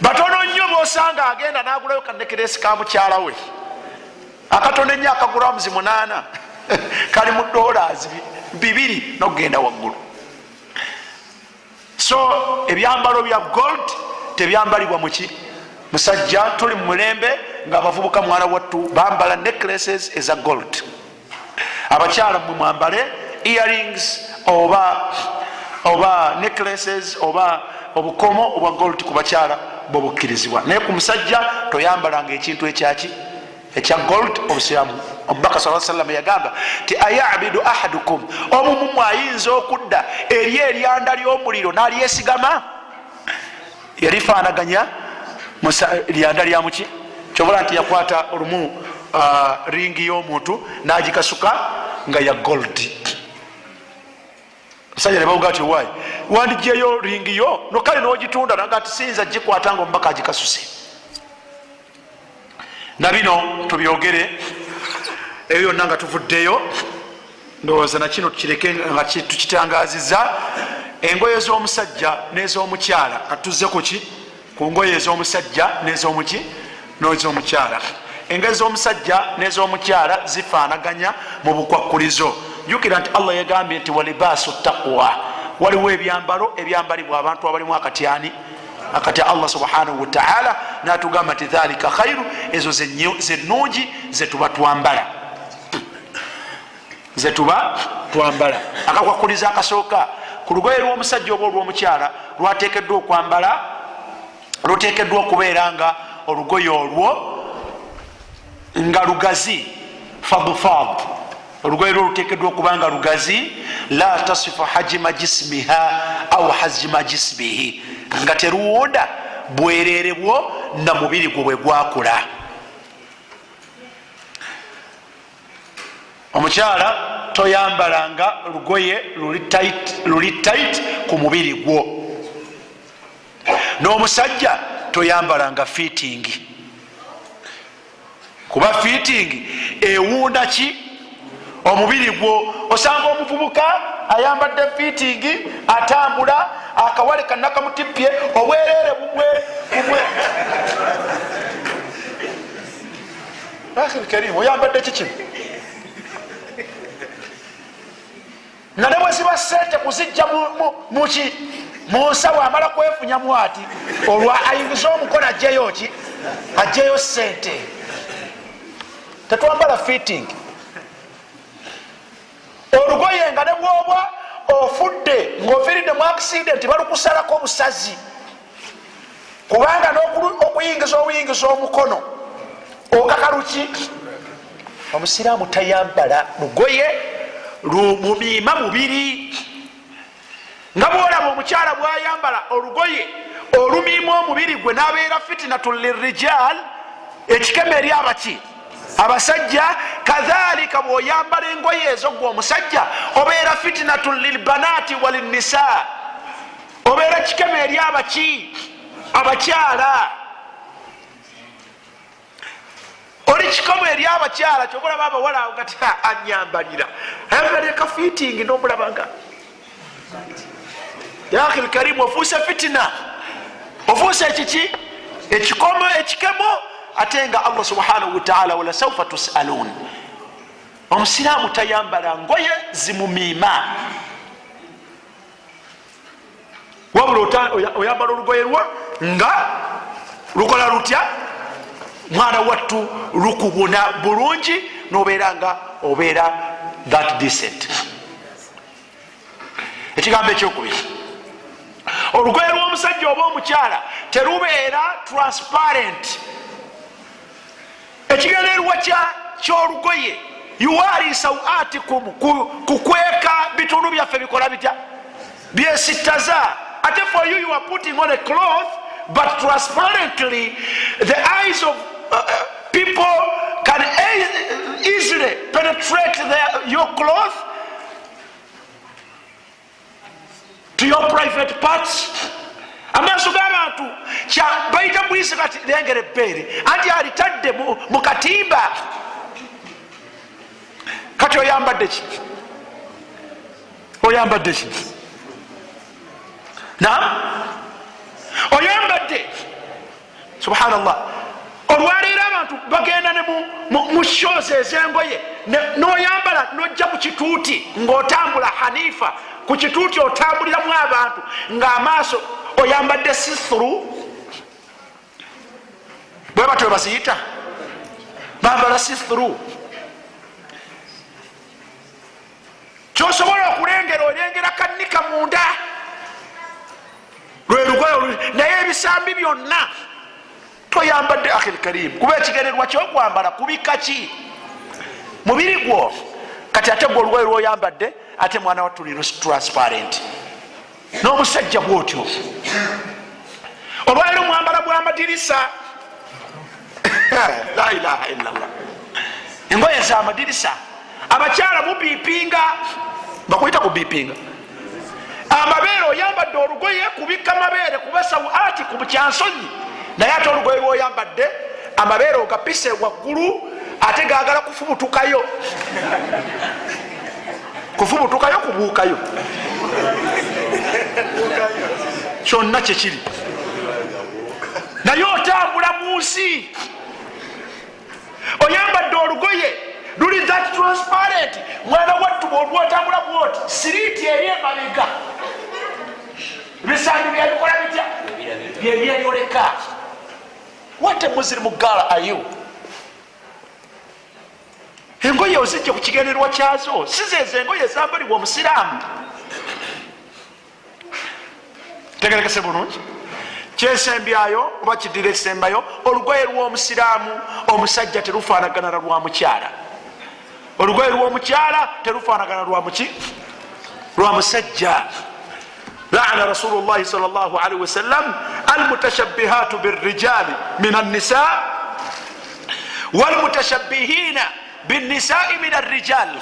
Batono nnyo bwosanga agenda nagulayo kanekeresi ka mukyala we akatono ennyo akagulamuzi 8 kali mu $2 nokugenda waggulu. So ebyambalo bya gold tebyambalibwa muki musajja. Tuli mu mulembe nga abavubuka mwana wattu bambala necklaces eza gold. Abakyala mwe mwambale earrings oba necklaces oba obukomo obwa gold ku bakyala bobukkirizibwa naye ku musajja toyambalanga ekintu ekyaki ekya gold. Obusiramu Omubaka sallallahu alaihi wasallam yagamba ti ayabidu ahadukum, omumu ayinza okudda eri eryanda ly'omuliro n'alyesigama. Yalifaanaganya lyanda lya muki kyobola nti yakwata olumu ringi y'omuntu n'agikasuka nga ya gold. Musajja nebawuga ati waayi wandijeyo ringiyo nokale n'ogitunda naga ati siyinza gikwata nga omubaka agikasuse. Nabino tubyogere ebyo byonna nga tuvuddeyo, ndowooza nakino tukireke nga tukitangaziza. Engoye z'omusajja n'ez'omukyala katuzze kuki ku ngoye ez'omusajja n'ez'omukyala. Engoye z'omusajja n'ez'omukyala zifaanaganya mu bukwakkulizo. Jukira nti Allah yagambye nti walibaasu taqwa, waliwo ebyambalo ebyambalibwa abantu abalimu akatyani akatya Allah subhanahu wa ta'ala natugamba nti dhalika khairu, ezo zennungi zetuba twambala. Akakwakuliza akasooka ku lugoye lw'omusajja oba olw'omukyala luteekeddwa okubeera nga olugoye olwo nga lugazi fadfad. Olugoye lwo luteekeddwa okuba nga lugazi, la tasifu hajima jismiha au hajima jismihi, nga teruwonda bwerere bwo na mubiri gwo bwe gwakula. Omukyala toyambalanga lugoye luli tight ku mubiri gwo. N'omusajja toyambalanga fitting, kuba fitting ewunda ki omubiri gwo. Osanga omuvubuka ayambadde fitting atambula akawale kannakamutippye obwerere bumwe. Akhir Karim oyambadde kiki nane bweziba sente kuzijja mu nsawo amala kwefunyamu ati olwa ayingiza omukono ajjeyo ki ajjeyo sente. Tetwambala fitting. Olugoye nga ne bwobwa ofudde ng'ofiiridde mu accident balukusalako obusazi kubanga n'okuyingiza obuyingiza omukono okakaluki. Omusiraamu tayambala lugoye mumiima mubiri nga bwolaba omukyala bwayambala olugoye olumiima omubiri gwe nabeera fitinatun lirijal, ekikeme eri abaki abasajja. kadhalika bwoyambala engoye ezo gwe omusajja obeera fitinatun lilbanati walinisa, obeera kikeme eri abaki abakyala. oli kikomo eri abakyala kyobalaba abawala gati anyambalira ayambalira kafitingi nomulabanga yakhil karim ofuuse fitina, ofuuse ekiki ekikomo ekikemo. ate nga Allah subhanahu wa ta'ala wala sawfa tusalun. Omusiraamu tayambala ngoye zimumiima wabula oyambala olugoye lwo nga lukola lutya mwana wattu lukubuna bulungi nobeera nga obeera that decent. Ekigambo ekyokubiri, olugoye lw'omusajja oba omukyala terubeera transparent. Ekigendererwa ky'olugoye yuwari sawatikum, kukweka bitundu byaffe bikola bitya byesittaza. Ate for you are putting on a cloth but transparently the eyes of people can easily penetrate your cloth to your private parts. Amaaso g'abantu bayita buyise kati lengera ebbeere anti alitadde mu katimba. Kati oyambadde ki? Oyambadde ki? Oyambadde subhanallah. Olwaleero abantu bagenda ne mu shows ez'engoye n'oyambala n'ojja ku kituuti ng'otambula hanifa ku kituuti otambuliramu abantu ng'amaaso oyambadde see-through. bwe batyo baziyita bambala see-through. Kyosobola okulengera olengera kannika munda lwe lugoye, naye ebisambi byonna toyambadde akhil karim. Kuba ekigendererwa kyokwambala kubika ki mubiri gwo. Kati ate gwe olugoye lwoyambadde ate mwana wattu lino transparent, n'omusajja bwotyo. Olwaliro mwambala bwamadirisa la ilaha illallah, engoye z'amadirisa. Abakyala mubipinga, bakuyita kubipinga amabeere. Oyambadde olugoye kubika mabeere kubasawu ati ku bukyansonyi, naye ate olugoye lwoyambadde amabeere ogapise waggulu ate gagala kufubutukayo kubuukayo kyonna kyekiri, naye otambula mu nsi oyambadde olugoye luli that transparent. Mwana wattu bwolwotambula bwoti siriiti eri emabega bisambi byabikola bitya byebyeyoleka. What a Muslim girl are you? Engoye ozijja ku kigendererwa kyazo, sizeezo engoye zambalibwa omusiraamu. Tegerekese bulungi. Kyesembyayo oba kiddira ekisembayo, olugoye lw'omusiraamu omusajja terufaanagana na lwa mukyala. Olugoye lw'omukyala terufaanagana lwa musajja. لعن رسول الله صلى الله عليه وسلم المتشبهات بالرجال من النساء والمتشبهين بالنساء من الرجال.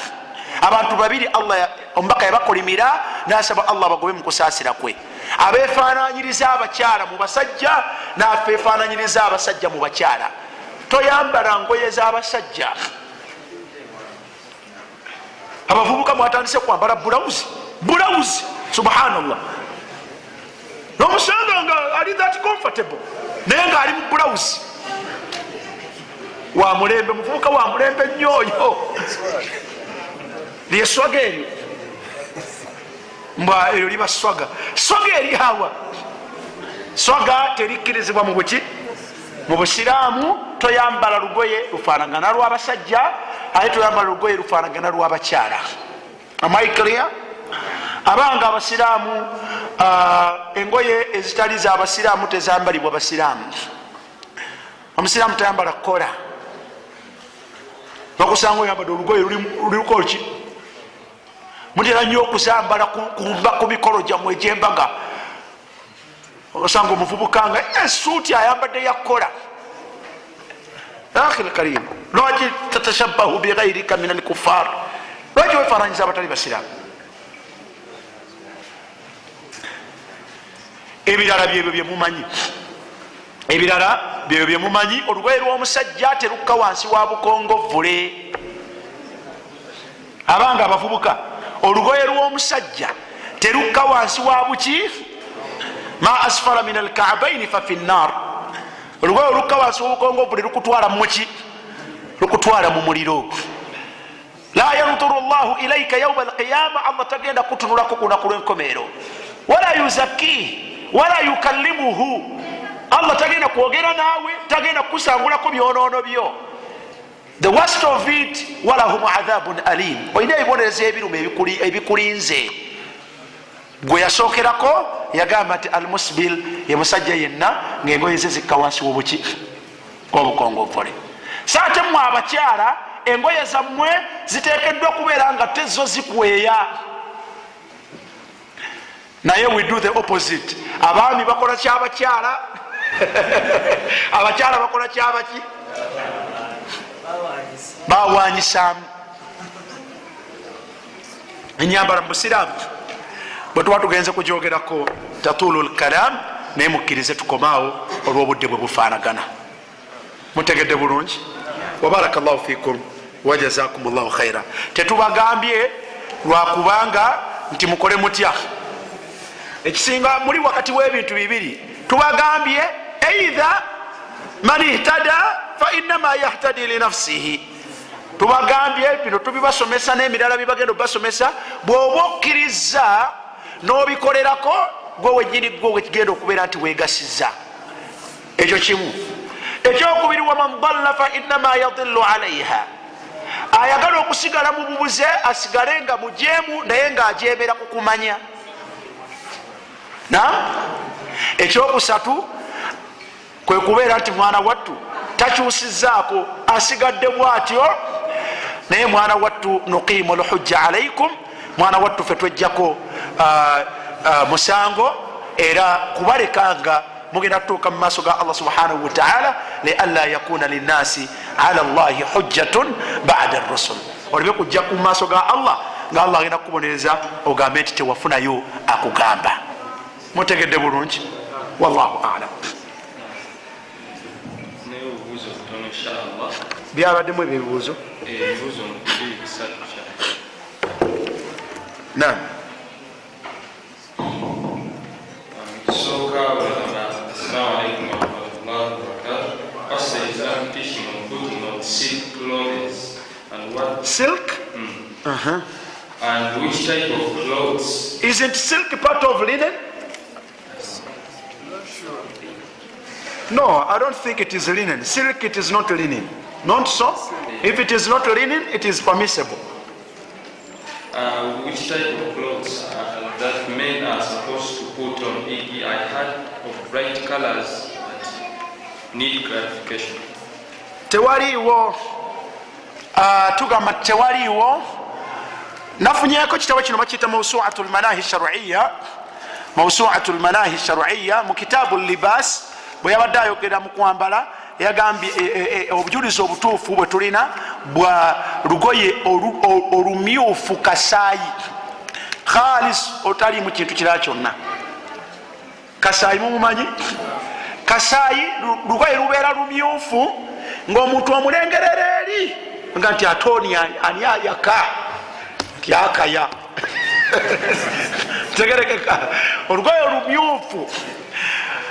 abantu babiri Allah ombaka yabakolimira nasaba Allah bagobe mu kusaasira kwe. Abeefaananyiriza abakyala mu basajja n'afeefaananyiriza abasajja mu bakyala. Toyambala ngoye z'abasajja. Abavubuka mwatandise kwambala bulawuzi subhanallah, n'omusanga nga ali that comfortable naye nga ali mu bulawuzi. Wamulembe muvubuka, wamulembe nnyo oyo lyeswaga eryo mbwa eryo liba swaga. Swaga eri awa? Swaga terikkirizibwa mu buki mu busiraamu. Toyambala lugoye lufaanagana lw'abasajja ate toyambala lugoye lufaanagana lw'abakyala. Am I clear? abanga abasiraamu engoye ezitali za basiraamu tezambalibwa basiraamu. Omusiraamu tayambala kola, bakusanga oyambadde olugoye luliko ki. Mutera nnyo okuzambala ku mikolo gyammwe egyembaga, osanga omuvubuka nga esuuti ayambadde yakola. Akhil karim, lwaki tatashabbahu bighairika min alkuffar? Lwaki wefaananyiza abatali basiraamu? Ebirala byebyo byemumanyi, ebirala byebyo byemumanyi. Olugoye lw'omusajja terukka wansi wa bukongovule. Abanga abavubuka, olugoye lw'omusajja terukka wansi wa buki? Ma asfala min alka'baini fa fi nnar. Olugoye olukka wansi w'obukongovule lukutwala muki? Lukutwala mu muliro. La yanzuru llahu ilaika yauma alqiyama, Allah tagenda kutunulako ku lunaku lw'enkomeero. Wala yuzakkihi wala yukallimuhu, Allah tagenda kwogera naawe, tagenda kusangulako byonoono byo. The worst of it, walahum adhabun alim. Olina ebibonerezo ebiruma ebikulinze. Gwe yasookerako yagamba nti almusbil ye musajja yenna ng'engoye ze zikka wansi w'obuki? Obukongovule. Saate mmwe abakyala, engoye zammwe ziteekeddwa kubeera nga tezo zikweya. Naye we do the opposite. Abaami bakola kyabakyala, abakyala bakola kyabaki? Bawanyisaamu. Enyambala mu busiraamu bwe tuba tugenze kugyogerako tatulu lkalam, naye mukkirize tukomaawo olw'obudde bwe bufaanagana. Mutegedde bulungi? Wabaraka llahu fikum wajazakum llahu khaira. Tetubagambye lwakubanga nti mukole mutya. Ekisinga muli wakati w'ebintu bibiri. Tubagambye either man ihtada fa innama yahtadi li nafsihi. Tubagambye bino tubibasomesa n'emirala bibagenda obasomesa. Bw'oba okkiriza n'obikolerako, gwe wennyini gwe wekigenda okubeera nti weegasiza. Ekyo kimu. Ekyokubiri, waman dalla fa innama yadillu alaiha. Ayagala okusigala mu bubuze asigale nga mujeemu naye ng'ajeemera kukumanya. Ekyokusatu kwe kubeera nti mwana wattu takyusizaako, asigadde bwatyo, naye mwana wattu nuqimu lhujja alaikum, mwana wattu fe twejjako musango era kubalekanga mugenda tutuuka mu maaso ga Allah subhanahu wa ta'ala, lialla yakuna linnasi ala llahi hujjatun ba'da rusul. Oleme kujja ku maaso ga Allah nga Allah agenda kukubonereza ogambe nti tewafunayo akugamba. Mutegedde bulungi? Wallahu a'lam. Byabaddemu ebibuuzo? Naam. Assalamu alaikum warahmatullahi wabarakatuh. What's the Islamic teaching on putting on silk clothes and what? Silk? And which type of clothes? Isn't silk part of linen? No, I don't think it is linen. Silk, it is not linen. Not so? If it is not linen, it is permissible. Which type of clothes that men are supposed to put on? I had of bright colors that need clarification. Tewaliiwo tugamba tewaliiwo. Nafunyeko kitabo kino bakiyita mawsu'atul manahi shar'iyya, mawsu'atul manahi shar'iyya mu kitabu libas. Bwe yabadde ayogera mu kwambala yagambye obujulizi obutuufu bwe tulina bwa lugoye olumyufu kasaayi khalis, otali mu kintu kirala kyonna. Kasaayi mumumanyi? Kasaayi lugoye lubeera lumyufu ng'omuntu omulengerera eri nga nti atoni ani ayaka nti akaya tegerekeka olugoye olumyufu.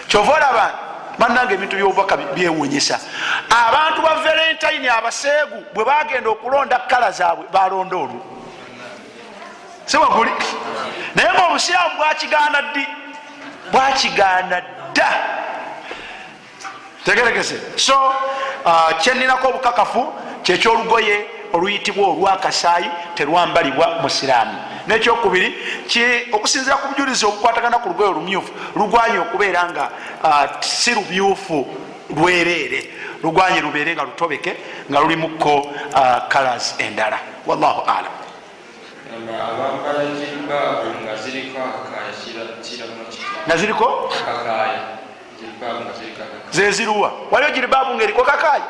Kyova olaba bannange ebintu by'obubaka byewuunyisa. Abantu ba Valentine abaseegu bwe bagenda okulonda kala zaabwe balonda olwo, si waguli. Naye ngaobusiraamu bwakigaana ddi? Bwakigaana dda. Tegerekese. So kyeninako obukakafu kyekyolugoye oluyitibwa olwakasaayi terwambalibwa musiraamu. nekyokubiri okusinzira ku bujulizi obukwatagana ku lugoye olumyufu lugwanye okubeera nga si lumyufu lwereere, lugwanye lubeere nga lutobeke nga lulimuko colors endala. Wallahu alam. abambala jilbaabu nga ziriko akaya kiramu nga ziriko akaya jilbaabu nga ziriko akaya zeziruwa waliyo jilbaabu ngaeriko kakaya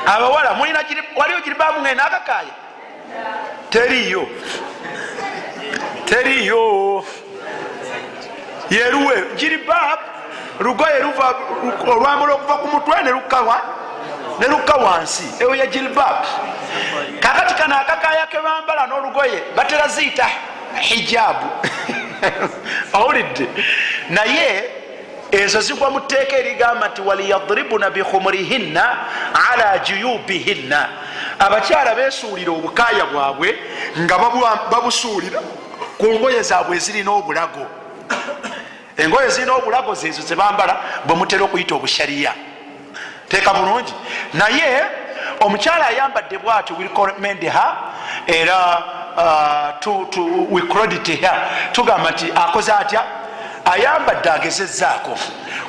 abawala waliyo jilbaabu ngaerina akakaya teriyo yeruwe jilbaabu lugoye luva olwambala okuva ku mutwe nelukka wansi eyo ya jilbaabu. kakati kana akakaya kebambala n'olugoye batera ziyita hijabu owulidde naye ezo zigwa mu tteeka erigamba nti waliyadribuna bikhumurihinna ala juyubihinna. abakyala besuulira obukaya bwabwe nga babusuulira ku ngoye zaabwe ezirina obulago. engoye zirina obulago zezo zebambala bwemutera okuyita obushariya, teeka bulungi. naye omukyala ayambadde bwatyo will commend her era we credit her, tugamba nti akoze atya, ayambadde agezezaako.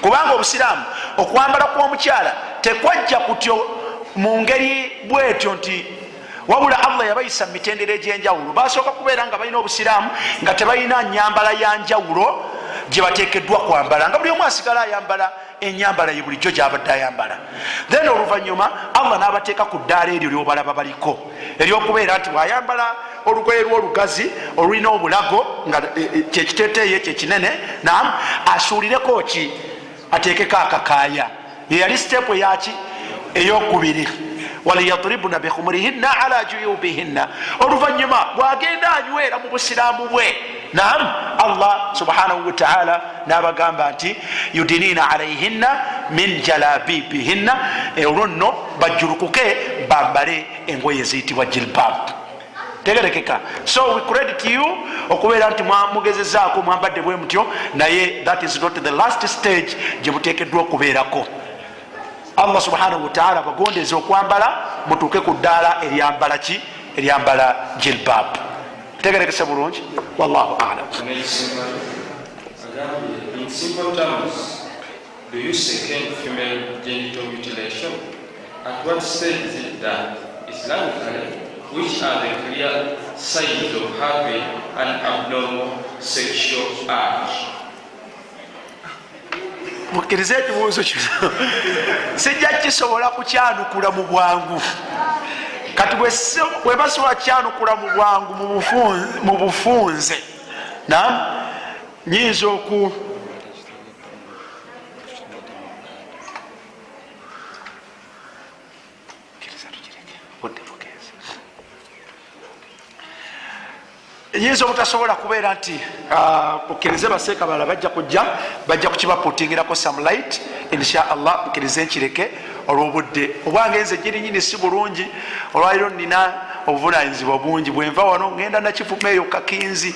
kubanga obusiraamu okwambala kw'omukyala tekwajja kutyo mu ngeri bwetyo nti wabula Allah yabayisa mu mitendera egy'enjawulo. basooka kubeera nga balina obusiraamu nga tebalina nyambala ya njawulo gye bateekeddwa kwambala, nga buli omu asigala ayambala enyambala ye bulijjo gyabadde ayambala. then oluvanyuma Allah n'abateeka ku ddaala eryo lyobalaba baliko eryokubeera nti bwayambala olugoye lw'olugazi olulina obulago nga kyekiteeteeye kyekinene nam asuulireko ki ateekeko akakaaya. yeyali siteepu eyaki eyokubiri waliyadribuna bikhumurihinna ala juyubihinna. oluvanyuma bwagenda anywera mu busiraamu bwe nam Allah subhanahu wataala n'abagamba nti yudinina alaihinna min jalabibihinna. olwo nno bajjulukuke bambale engoye eziyitibwa jilbab. tegerekeka. so we credit you okubeera nti mugezezaako mwambadde bwe mutyo, naye that is not the last stage gye buteekeddwa okubeerako. Allah subhanahu wataala bagondeze okwambala mutuuke ku ddaala eryambala ki eryambala jilbab. tegerekese bulungi. wallahu alam. In simple terms, do you second female genital mutilation? At what stage is it done? Islamically, which are the clear signs of having an abnormal sexual urge? mukkirize ekibuuzo kino sijja kisobola kukyanukula mu bwangu. kati bwebasobola kyanukula mu bwangu mu bufunze nyinza oku nyinza obutasobola kubeera nti mukkirize baseeka balala bajja kukibaputingirako some light inshallah. mukkirize nkireke olw'obudde obwange nze girinyini si bulungi. olwaliro nina obuvunanyizibwa bungi. bwenva wano ngenda nakifuma eyo kakinzi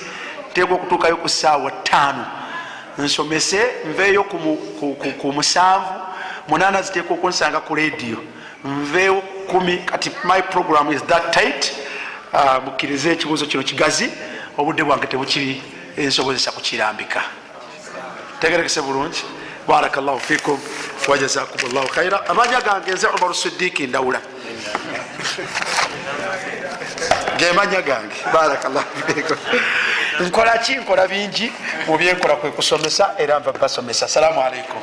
teekwa okutuukayo ku ssaawa 5 nsomese nveeyo ku 7 8 ziteekwa okunsanga ku radio nveeyo 10. kati my program is that tight. mukkirize ekibuuzo kino kigazi, obudde bwange tebukiri ensobozesa kukirambika. tegerekese bulungi. barakallahu fikum wajazakum llahu khaira. amanya gange nze Umar Siddiqi Ndawula gemanya gange. barakallahu fikum. nkola ki? nkola bingi. mu byenkola kwe kusomesa era nva basomesa. assalamu alaikum.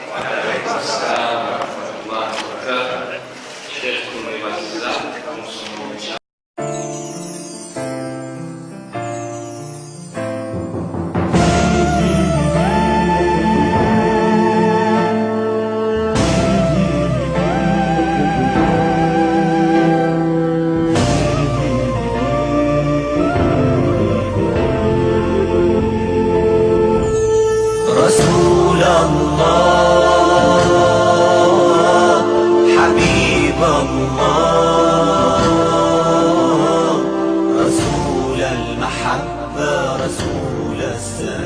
رسول المحبة رسول السلام